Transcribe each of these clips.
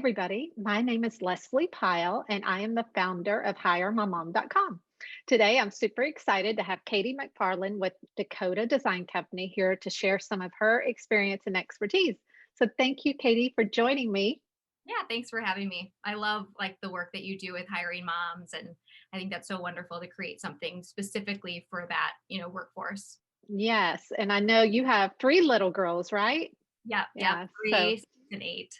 everybody. My name is Leslie Pyle, and I am the founder of HireMyMom.com. Today, I'm super excited to have Katie McFarlan with Dakota Design Company here to share some of her experience and expertise. So, thank you, Katie, for joining me. Yeah, thanks for having me. I love the work that you do with hiring moms, and I think that's so wonderful to create something specifically for that, workforce. Yes, and I know you have three little girls, right? Yep, Yeah, so 3, 6, and 8.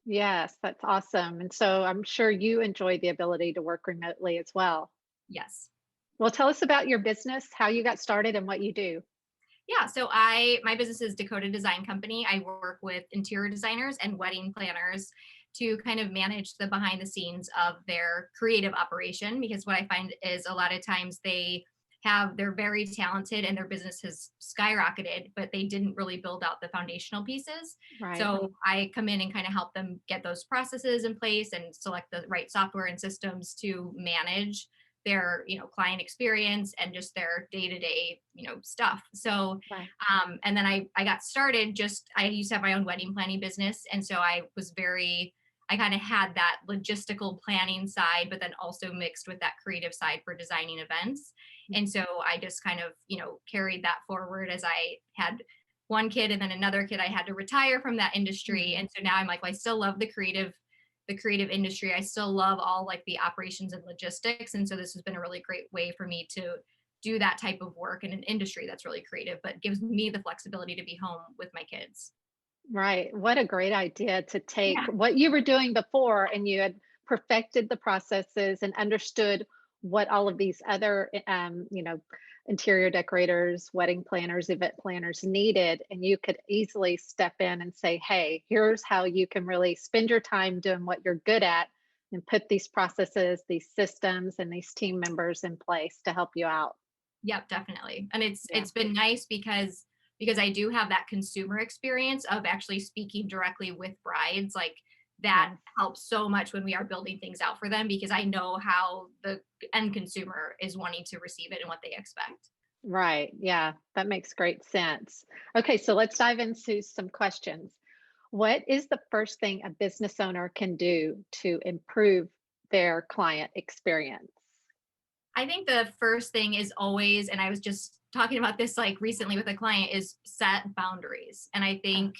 yes, that's awesome. And so I'm sure you enjoy the ability to work remotely as well. Yes. Well, tell us about your business, how you got started, and what you do. Yeah, so my business is Dakota Design Company. I work with interior designers and wedding planners to kind of manage the behind the scenes of their creative operation, because what I find is a lot of times they're very talented and their business has skyrocketed, but they didn't really build out the foundational pieces. Right. So I come in and kind of help them get those processes in place and select the right software and systems to manage their client experience and just their day-to-day stuff. So Right. and then I got started, just I used to have my own wedding planning business, and so I kind of had that logistical planning side, but then also mixed with that creative side for designing events. And so I just kind of carried that forward as I had one kid and then another kid. I had to retire from that industry, Mhm. and so now I'm like, well, I still love the creative industry. I still love all like the operations and logistics. And so this has been a really great way for me to do that type of work in an industry that's really creative, but gives me the flexibility to be home with my kids. Right. What a great idea to take Yeah. what you were doing before and you had perfected the processes and understood what all of these other, interior decorators, wedding planners, event planners needed. And you could easily step in and say, hey, here's how you can really spend your time doing what you're good at and put these processes, these systems, and these team members in place to help you out. Yep, definitely. And it's Yeah. it's been nice because I do have that consumer experience of actually speaking directly with brides. Like that Yes. helps so much when we are building things out for them, because I know how the end consumer is wanting to receive it and what they expect. Right. Yeah, that makes great sense. Okay, so let's dive into some questions. What is the first thing a business owner can do to improve their client experience? I think the first thing is always, and I was just talking about this like recently with a client, is set boundaries. And I Uh, think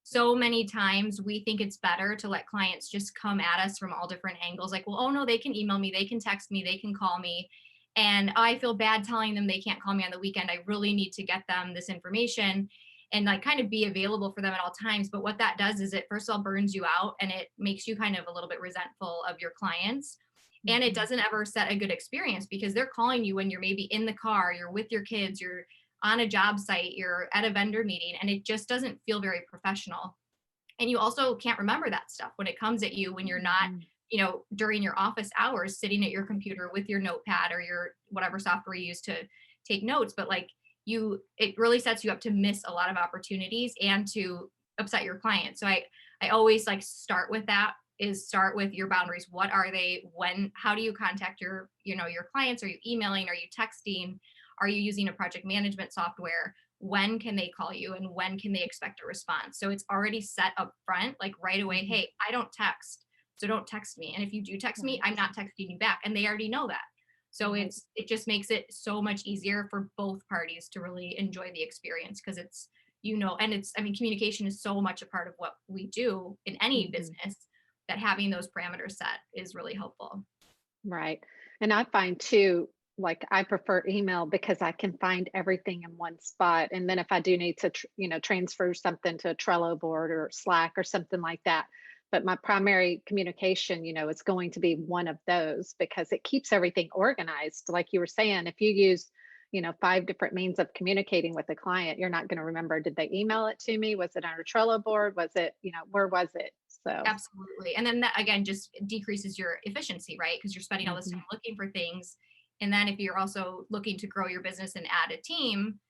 so many times we think it's better to let clients just come at us from all different angles. Like, well, oh no, they can email me, they can text me, they can call me. And I feel bad telling them they can't call me on the weekend. I really need to get them this information and like kind of be available for them at all times. But what that does is it first of all burns you out and it makes you kind of a little bit resentful of your clients, and it mhm. doesn't ever set a good experience because they're calling you when you're maybe in the car, you're with your kids, you're on a job site, you're at a vendor meeting, and it just doesn't feel very professional. And you also can't remember that stuff when it comes at you when you're not, Mhm. during your office hours sitting at your computer with your notepad or your whatever software you use to take notes. But like it really sets you up to miss a lot of opportunities and to upset your client. So I always like start with your boundaries. What are they? How do you contact your clients? Are you emailing? Are you texting? Are you using a project management software? When can they call you and when can they expect a response? So it's already set up front, like right away. Mhm. Hey, I don't text, so don't text me. And if you do text me, Right. I'm not texting you back. And they already know that. So Right. it just makes it so much easier for both parties to really enjoy the experience, because and it's, I mean, communication is so much a part of what we do in any Mhm. business, that having those parameters set is really helpful. Right. And I find too, like I prefer email because I can find everything in one spot. And then if I do need to, transfer something to a Trello board or Slack or something like that. But my primary communication, is going to be one of those because it keeps everything organized. Like you were saying, if you use, five different means of communicating with a client, you're not going to remember, did they email it to me? Was it on a Trello board? Was it, where was it? So, Absolutely. And then that again just decreases your efficiency, right? Because you're spending all this mhm. time looking for things. And then if you're also looking to grow your business and add a team,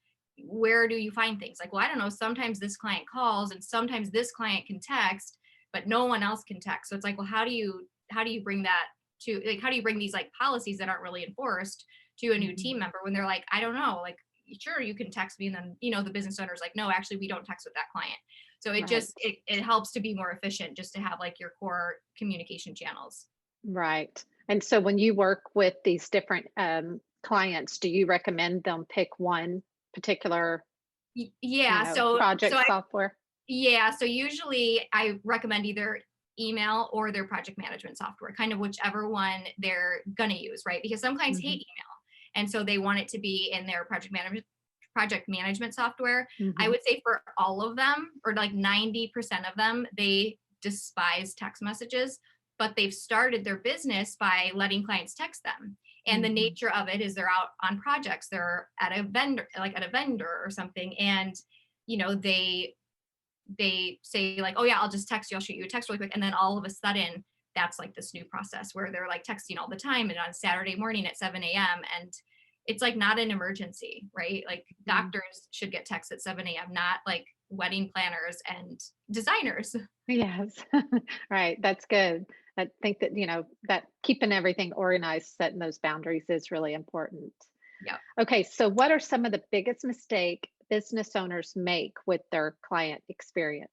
where do you find things? Like, well, I don't know. Sometimes this client calls and sometimes this client can text, but no one else can text. So it's like, well, how do you bring that to, like, how do you bring these like policies that aren't really enforced to a new Mhm. team member when they're like, I don't know, like, sure, you can text me. And then, the business owner's like, no, actually, we don't text with that client. So Right. it helps to be more efficient just to have like your core communication channels. Right. And so when you work with these different clients, do you recommend them pick one particular, Yeah, project software? yeah, so usually I recommend either email or their project management software, kind of whichever one they're gonna use, right? Because some clients hate Hmm. email, and so they want it to be in their project management software. I Hmm. would say for all of them, or like 90% of them, they despise text messages, but they've started their business by letting clients text them. And the Hmm. nature of it is they're out on projects, they're at a vendor, like at a vendor or something, and you know, they say like, oh yeah, I'll just text you, I'll shoot you a text really quick, and then all of a sudden that's like this new process where they're like texting all the time and on Saturday morning at 7 a.m. and it's like not an emergency, right? Like doctors should get texts at 7 a.m., not like wedding planners and designers. Yes. Right. That's good. I think that, that keeping everything organized, setting those boundaries is really important. Yeah. Okay. So, what are some of the biggest mistake business owners make with their client experience?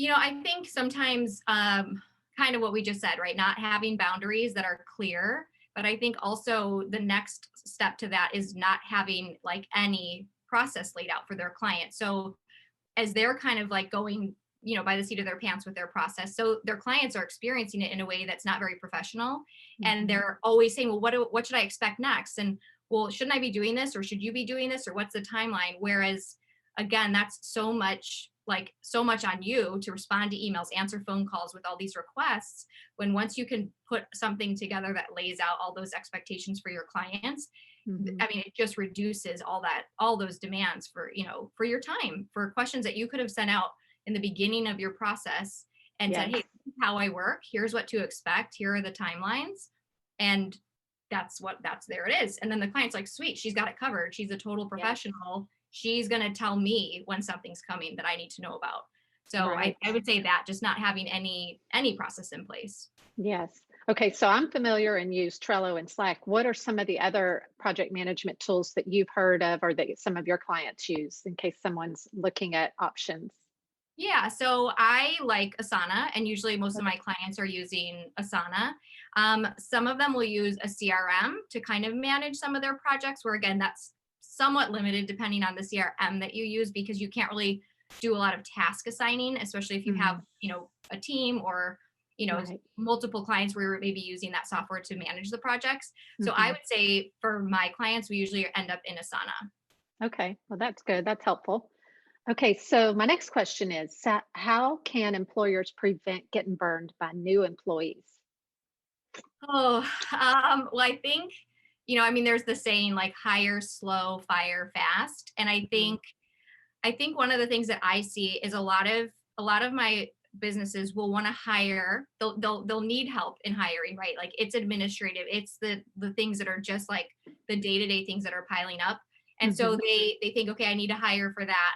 I think sometimes kind of what we just said, right? Not having boundaries that are clear. But I think also the next step to that is not having like any process laid out for their client. So as they're kind of like going, by the seat of their pants with their process. So their clients are experiencing it in a way that's not very professional. And Hmm. they're always saying, well, what should I expect next? And well, shouldn't I be doing this or should you be doing this or what's the timeline? Whereas again, that's so much on you to respond to emails, answer phone calls with all these requests. When once you can put something together that lays out all those expectations for your clients, Hmm. I mean, it just reduces all those demands for your time, for questions that you could have sent out in the beginning of your process and said, Yes. hey, this is how I work. Here's what to expect. Here are the timelines. And that's there it is. And then the client's like, sweet, she's got it covered. She's a total Yes. professional. She's going to tell me when something's coming that I need to know about. So I, Right. I would say that just not having any process in place. Yes. Okay. So I'm familiar and use Trello and Slack. What are some of the other project management tools that you've heard of or that some of your clients use in case someone's looking at options? Yeah, so I like Asana, and usually most of Okay. my clients are using Asana. Some of them will use a CRM to kind of manage some of their projects, where again, that's somewhat limited depending on the CRM that you use because you can't really do a lot of task assigning, especially if you have, Mhm. a team or, Right. multiple clients where you're maybe using that software to manage the projects. So I Mhm. would say for my clients, we usually end up in Asana. Okay. Well, that's good. That's helpful. Okay. So my next question is, how can employers prevent getting burned by new employees? Oh, well, I think, I mean, there's the saying like hire slow, fire fast. And Mhm. I think one of the things that I see is a lot of my businesses will want to hire, they'll need help in hiring, right? Like it's administrative, it's the things that are just like the day-to-day things that are piling up. And so Mhm. they think, okay, I need to hire for that.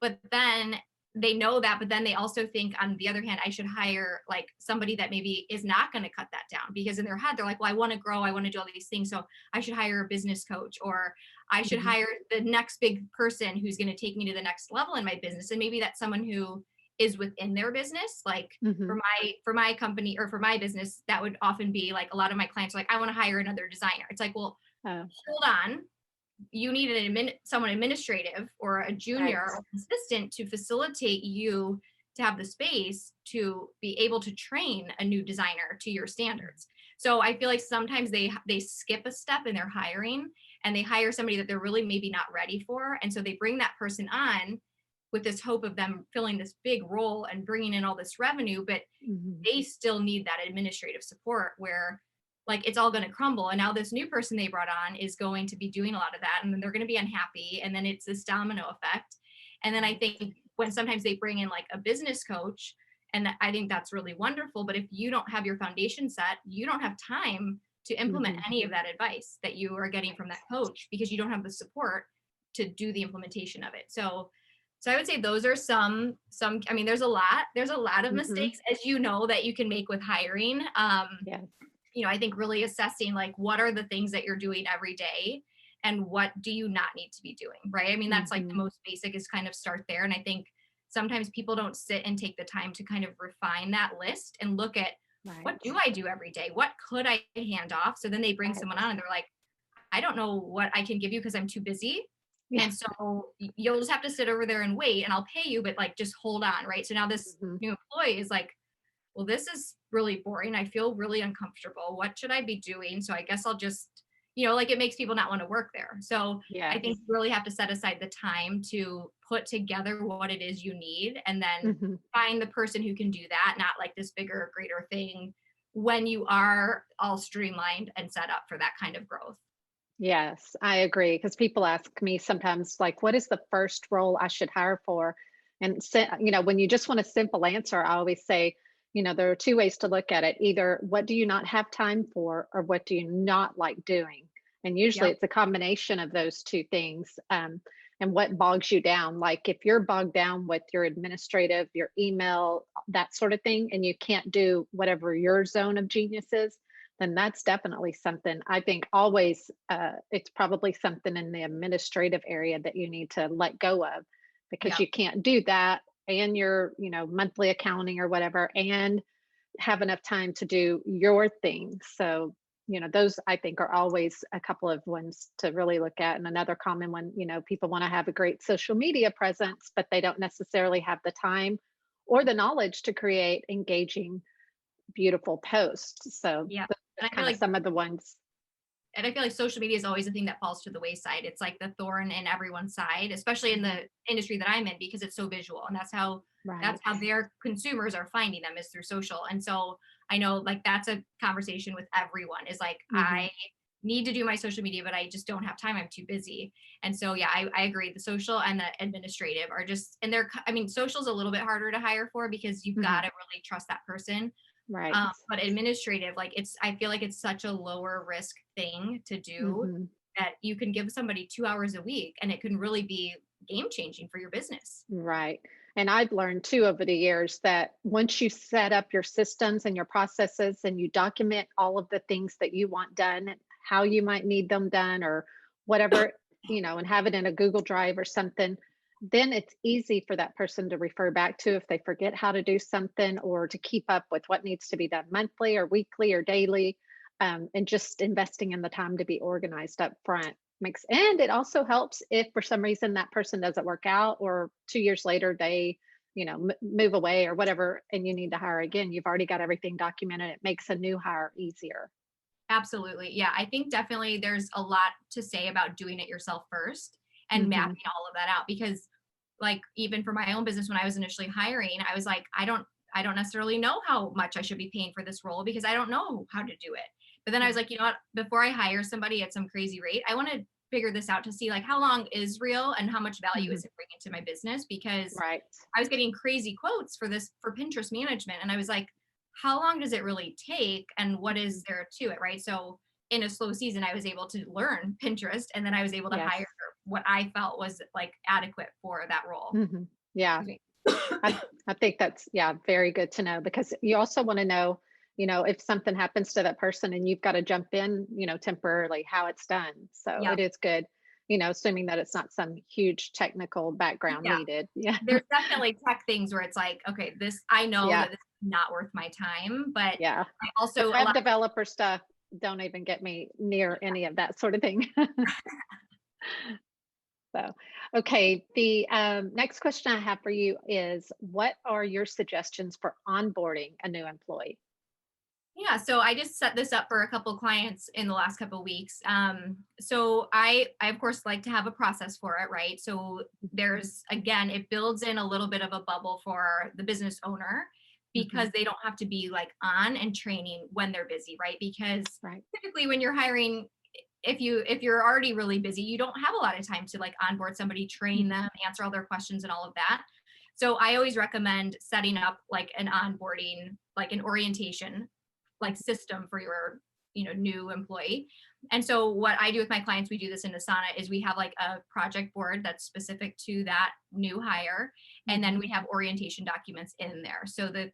But then they know that, but then they also think on the other hand, I should hire like somebody that maybe is not going to cut that down because in their head they're like, well, I want to grow, I want to do all these things. So I should hire a business coach or I should Mhm. hire the next big person who's going to take me to the next level in my business. And maybe that's someone who is within their business. Like for Mhm. my company or for my business, that would often be like a lot of my clients are like, I want to hire another designer. It's like, well, Oh, hold on. You need someone administrative or a right. junior or assistant to facilitate you to have the space to be able to train a new designer to your standards. So I feel like sometimes they skip a step in their hiring and they hire somebody that they're really maybe not ready for, and so they bring that person on with this hope of them filling this big role and bringing in all this revenue, but Mhm. they still need that administrative support where like it's all going to crumble and now this new person they brought on is going to be doing a lot of that and then they're going to be unhappy and then it's this domino effect. And then I Right. think when sometimes they bring in like a business coach, and I think that's really wonderful, but if you don't have your foundation set, you don't have time to implement Mhm. any of that advice that you are getting from Right. that coach because you don't have the support to do the implementation of it. So I would say those are some I mean there's a lot of Mhm. mistakes as you know that you can make with hiring. Yes. I think really assessing like what are the things that you're doing every day and what do you not need to be doing, right? I mean, that's like the Mhm. most basic is kind of start there. And I think sometimes people don't sit and take the time to kind of refine that list and look at what Right. do I do every day? What could I hand off? So then they bring Right. someone on and they're like, I don't know what I can give you because I'm too busy. Yeah. And so you'll just have to sit over there and wait and I'll pay you, but like just hold on. Right. So now this Mhm. new employee is like, well, this is really boring. I feel really uncomfortable. What should I be doing? So I guess I'll just, like it makes people not want to work there. So I think Yes. you really have to set aside the time to put together what it is you need and then Mhm. find the person who can do that, not like this bigger, greater thing when you are all streamlined and set up for that kind of growth. Yes, I agree. Because people ask me sometimes, like, what is the first role I should hire for? And, when you just want a simple answer, I always say, there are two ways to look at it. Either what do you not have time for, or what do you not like doing? And usually Yep. it's a combination of those two things. And what bogs you down. Like if you're bogged down with your administrative, your email, that sort of thing, and you can't do whatever your zone of genius is, then that's definitely something I think always it's probably something in the administrative area that you need to let go of because Yep. you can't do that and your monthly accounting or whatever and have enough time to do your thing. So those I think are always a couple of ones to really look at. And another common one, people want to have a great social media presence but they don't necessarily have the time or the knowledge to create engaging beautiful posts. So Yeah. that's And I feel kind of like some of the ones. social media is always a thing that falls to the wayside. It's like the thorn in everyone's side, especially in Mhm. the industry that I'm in because it's so visual and that's Right. how their consumers are finding them is through social. And so I know like that's a conversation with everyone is like Mhm. I need to do my social media but I just don't have time. I'm too busy. And so yeah, I agree. The social and the administrative are just and I mean social's a little bit harder to hire for because you've got Mhm. to really trust that person. Right. But administrative, like I feel like it's such a lower risk thing to do Mhm. that you can give somebody 2 hours a week and it can really be game changing for your business. Right. And I've learned too over the years that once you set up your systems and your processes and you document all of the things that you want done, and how you might need them done or whatever, and have it in a Google Drive or something, then it's easy for that person to refer back to if they forget how to do something or to keep up with what needs to be done monthly or weekly or daily. And just investing in the time to be organized up front makes, and it also helps if for some reason that person doesn't work out or 2 years later they move away or whatever and you need to hire again, you've already got everything documented. It makes a new hire easier. Absolutely. Yeah. I think definitely there's a lot to say about doing it yourself first and Hmm. mapping all of that out because like even for my own business when I was initially hiring, I was like, I don't necessarily know how much I should be paying for this role because I don't know how to do it. But then I was Right. like, you know what, before I hire somebody at some crazy rate, I want to figure this out to see like how long is real and how much value Hmm. is it bringing to my business because Right. I was getting crazy quotes for Pinterest management and I was like, how long does it really take and what Mhm. is there to it, right? So in a slow season, I was able to learn Pinterest and then I was able to Yes. hire what I felt was like adequate for that role. Hmm. Yeah. Excuse me. I I think that's, yeah, very good to know because you also want to know, if something happens to that person and you've got to jump in, temporarily how it's done. So Yeah. it is good, assuming that it's not some huge technical background Yeah. needed. Yeah. There's definitely tech things where it's like, okay, this I know Yeah. that this is not worth my time, but Yeah. I The also a web lot developer stuff, don't even get me near any of that sort of thing. So, okay. The next question I have for you is what are your suggestions for onboarding a new employee? yeah, so I just set this up for a couple clients in the last couple weeks. So I of course like to have a process for it, right? So there's again, it builds in a little bit of a bubble for the business owner Hmm. because they don't have to be like on and training when they're busy, right? Because Right. typically when you're hiring, if you're already really busy, you don't have a lot of time to like onboard somebody, train Mhm. them, answer all their questions and all of that. So I always recommend setting up like an onboarding, like an orientation like system for your new employee. And so what I do with my clients, we do this in Asana, is we have like a project board that's specific to that new hire, and then Mhm. we have orientation documents in there. So it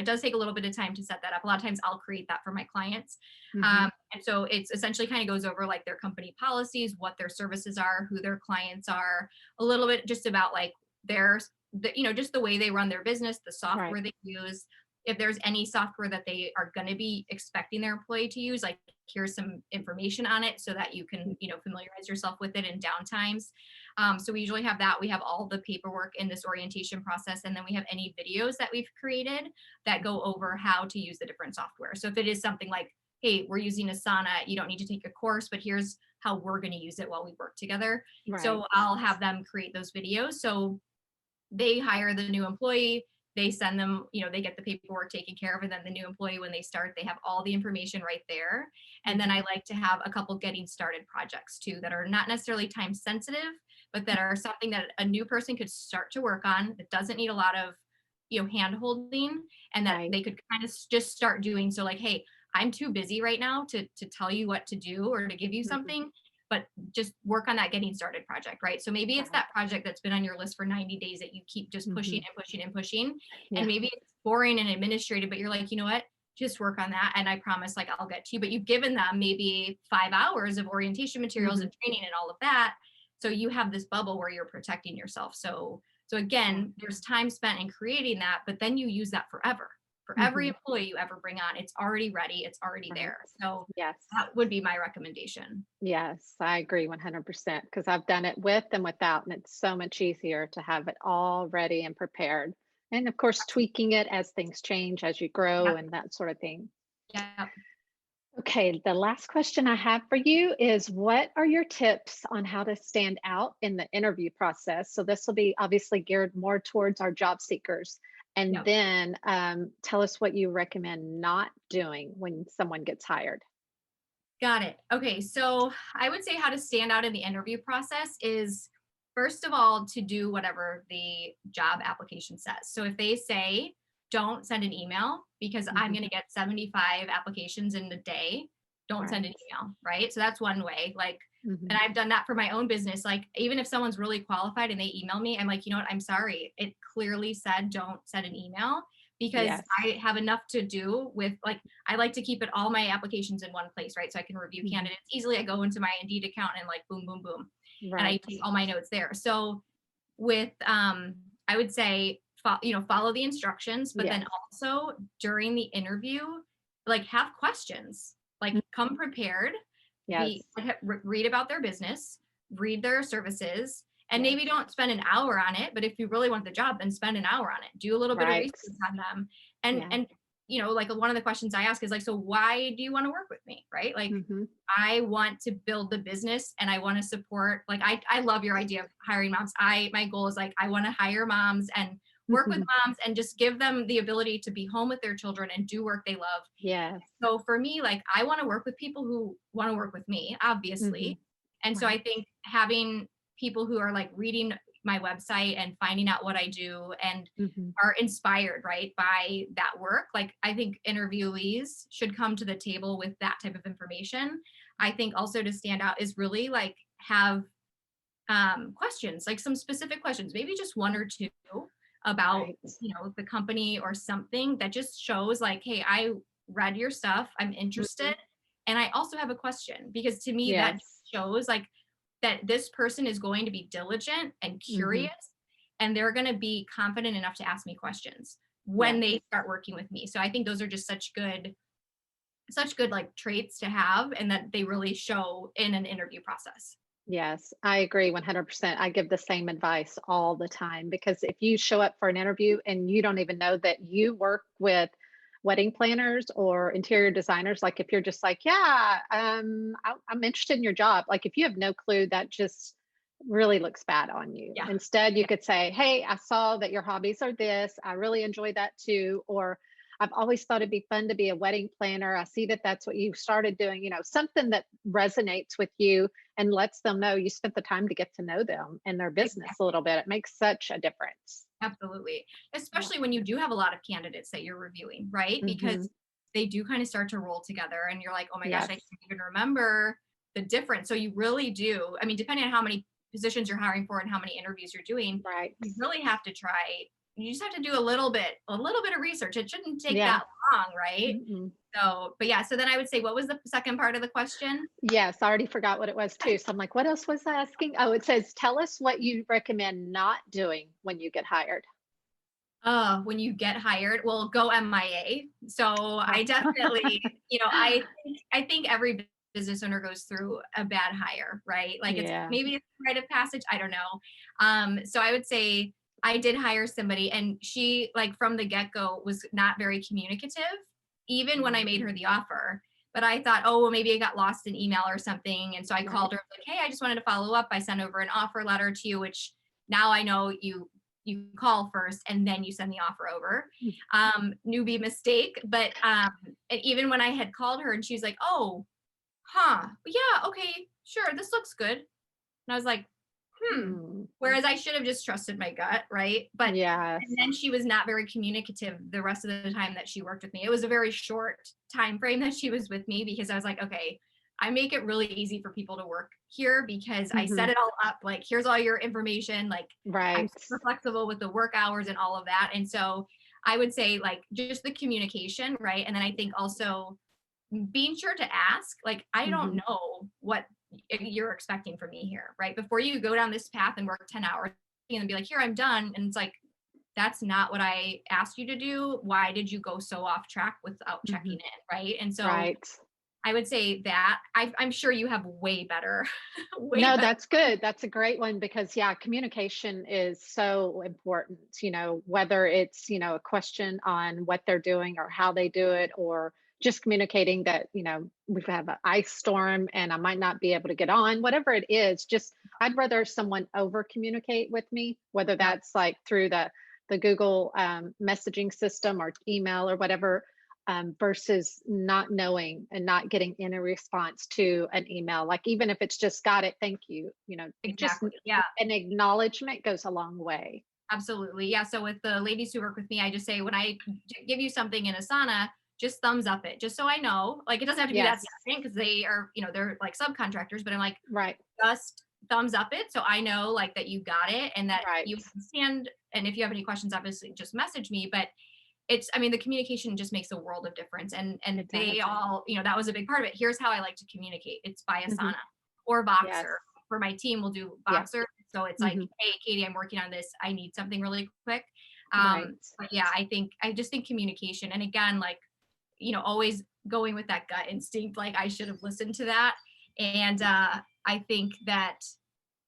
does take a little bit of time to set that up. A lot of times I'll create that for my clients. Mhm. And so it's essentially kind of goes over like their company policies, what their services are, who their clients are, a little bit just about like their just the way they run their business, the Right. software they use. If there's any software that they are going to be expecting their employee to use, like here's some information on it so that you can, familiarize yourself with it in downtimes. So we usually have that. We have all the paperwork in this orientation process, and then we have any videos that we've created that go over how to use the different software. So if it is something like, hey, we're using Asana, you don't need to take a course, but here's how we're going to use it while we work together. Right. So I'll have them create those videos. So they hire the new employee, they send them, they get the paperwork taken care of, and then the new employee, when they start, they have all the information right there. And then Mhm. I like to have a couple getting started projects too that are not necessarily time sensitive, but that are something that a new person could start to work on that doesn't need a lot of hand holding, and that Right. they could kind of just start doing. So like, hey, I'm too busy right now to tell you what to do or to give you Mhm. something, but just work on that getting started project, right? So maybe it's Right. that project that's been on your list for 90 days that you keep just pushing Mhm. and pushing and pushing. And Yeah. maybe it's boring and administrative, but you're like, you know what? Just work on that. And I promise, like, I'll get to you. But you've given them maybe 5 hours of orientation materials Mhm. and training and all of that. So you have this bubble where you're protecting yourself. So Yeah. again, there's time spent in creating that, but then you use that forever. For every Mhm. employee you ever bring on, it's already ready, it's already Right. there. So Yes. that would be my recommendation. Yes, I agree 100% because I've done it with and without, and it's so much easier to have it all ready and prepared. And of course, tweaking it as things change, as you grow, Yep. and that sort of thing. Yep. Okay, the last question I have for you is what are your tips on how to stand out in the interview process? So, this will be obviously geared more towards our job seekers. And Yep. then tell us what you recommend not doing when someone gets hired. Got it. Okay. So I would say how to stand out in the interview process is, first of all, to do whatever the job application says. So if they say, don't send an email because I'm Mhm. going to get 75 applications in a day, don't send an Right. email. Right. So that's one way. Like, and Mhm. I've done that for my own business. Like, even if someone's really qualified and they email me, I'm like, you know what? I'm sorry. It clearly said don't send an email because Yes. I have enough to do with, like, I like to keep all my applications in one place, right? So I can review Mhm. candidates easily. I go into my Indeed account and like boom, boom, boom, and I Right. take all my notes there. So with, I would say, follow the instructions, but then Yes. also during the interview, like, have questions, like Mm. come prepared, Yes. read about their business, read their services, and Yes. maybe don't spend an hour on it, but if you really want the job, then spend an hour on it. Do a little bit of Right. research on them. And Yeah. and like, one of the questions I ask is like, so why do you want to work with me? Right? Like, Mhm. I want to build the business and I want to support, like, I love your idea of hiring moms. My goal is like, I want to hire moms and work with moms and just give them the ability to be home with their children and do work they love. Yes. So for me, like, I want to work with people who want to work with me, Mhm. obviously. And so I Right. think having people who are like reading my website and finding out what I do and Mhm. are inspired, right, by that work. Like, I think interviewees should come to the table with that type of information. I think also to stand out is really like have questions, like some specific questions, maybe just one or two about, Right. the company or something that just shows like, hey, I read your stuff, I'm Mhm. interested, and I also have a question, because to me that Yes. shows like that this person is going to be diligent and Mhm. curious, and they're going to be confident enough to ask me questions when Yes. they start working with me. So I think those are just such good like traits to have, and that they really show in an interview process. Yes, I agree 100%. I give the same advice all the time because if you show up for an interview and you don't even know that you work with wedding planners or interior designers, like if you're just like, yeah, I'm interested in your job. Like if you have no clue, that just really looks bad on you. Yeah. Instead, you Yeah. could say, hey, I saw that your hobbies are this. I really enjoy that too. Or I've always thought it'd be fun to be a wedding planner. I see that that's what you started doing, something that resonates with you and lets them know you spent the time to get to know them and their business a Exactly. little bit. It makes such a difference. Absolutely. Yeah. Especially when you do have a lot of candidates that you're reviewing, right? Hmm. Because they do kind of start to roll together and you're like, oh my gosh, I Yes. can't even remember the difference. So you really do. I mean, depending on how many positions you're hiring for and how many interviews you're doing, Right. you really have to try you just have to do a little bit of research. It shouldn't take Yeah. that long, right? Mm-mm. So, but yeah, so then I would say, what was the second part of the question? Yes, I already forgot what it was too. So I'm like, what else was I asking? Oh, it says, tell us what you recommend not doing when you get hired. When you get hired, well, go MIA. So I definitely, I think every business owner goes through a bad hire, right? Like it's Yeah. maybe it's a rite of passage. I don't know. So I would say I did hire somebody, and she, like, from the get go, was not very communicative, even when I made her Mhm. the offer. But I thought, oh, well, maybe I got lost in email or something. And so I Right. called her like, hey, I just wanted to follow up. I sent over an offer letter to you, which now I know you call first and then you send the offer over. Newbie mistake, but and even when I had called her and she was like, "Oh, huh, yeah, okay, sure, this looks good," and I was like, "Hmm." Mm. Whereas I should have just trusted my gut, right? But and Yes. then she was not very communicative the rest of the time that she worked with me. It was a very short time frame that she was with me because I was like, okay, I make it really easy for people to work here because I set Hmm. it all up. Like, here's all your information. Like, I'm Right. super flexible with the work hours and all of that. And so I would say, like, just the communication, right? And then I think also being sure to ask, like, I don't Hmm. know what you're expecting from me here, right? Before you go down this path and work 10 hours and be like, here, I'm done. And it's like, that's not what I asked you to do. Why did you go so off track without Hmm. checking in? Right. And so Right. I would say that I'm sure you have way better, way No, better. that's good. That's a great one because, yeah, communication is so important, whether it's, a question on what they're doing or how they do it, or just communicating that, we have an ice storm and I might not be able to get on, whatever it is. Just, I'd rather someone over communicate with me, whether Yep, that's like through the Google messaging system or email or whatever, versus not knowing and not getting any response to an email. Like, even if it's just got it, thank you, just exactly. Yeah, an acknowledgement goes a long way. absolutely. Yeah. So with the ladies who work with me, I just say, when I give you something in Asana, just thumbs up it, just so I know. Like, it doesn't have to be that Yes. second because they are, they're like subcontractors, but I'm like, Right. just thumbs up it so I know, like, that you got it and that Right. you understand. And if you have any questions, obviously just message me. But it's, I mean, the communication just makes a world of difference. And It they does. all, that was a big part of it. Here's how I like to communicate. It's by Hmm. Asana or Yes. Boxer. For my team, we'll do Yep. Boxer. So it's like, Hmm. hey, Katie, I'm working on this. I need something really quick. Right. But yeah, I just think communication. And again, like, always going with that gut instinct. Like, I should have listened to that. And I think that,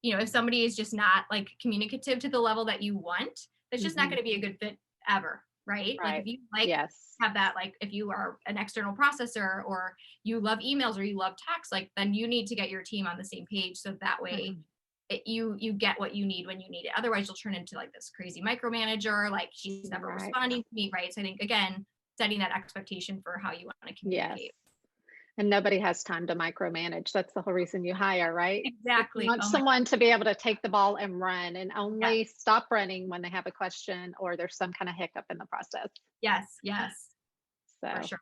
if somebody is just not, like, communicative to the level that you want, that's just not Hmm. going to be a good fit ever, right? Like, if Right. you like Yes. have that, like, if you are an external processor or you love emails or you love text, like, then you need to get your team on the same page so that way Hmm. you get what you need when you need it. Otherwise, you'll turn into, like, this crazy micromanager, like, she's never Right. responding to me, right? So I think, again, setting that expectation for how you want to Yes. communicate. And nobody has time to micromanage. That's the whole reason you hire, right? You Exactly. want Oh my someone to be able to take the ball and run and God. only stop running when they have a question or there's some kind of hiccup in the process. Yes, yes, for So, sure.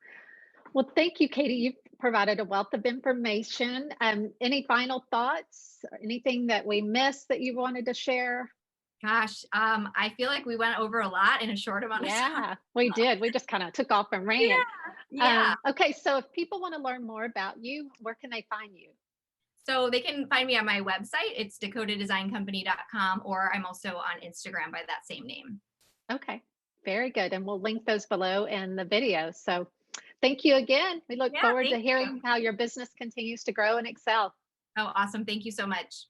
well, thank you, Katie. You've provided a wealth of information. Any final thoughts or anything that we missed that you wanted to share? Gosh, I feel like we went over a lot in a short amount of time. Yeah, we did. We just kind of took off and ran. Yeah, yeah. Okay, so if people want to learn more about you, where can they find you? So they can find me on my website. It's dakotadesigncompany.com, or I'm also on Instagram by that same name. Okay, very good. And we'll link those below in the video. So thank you again. We look Yeah, forward thank to you. hearing how your business continues to grow and excel. Oh, awesome. Thank you so much.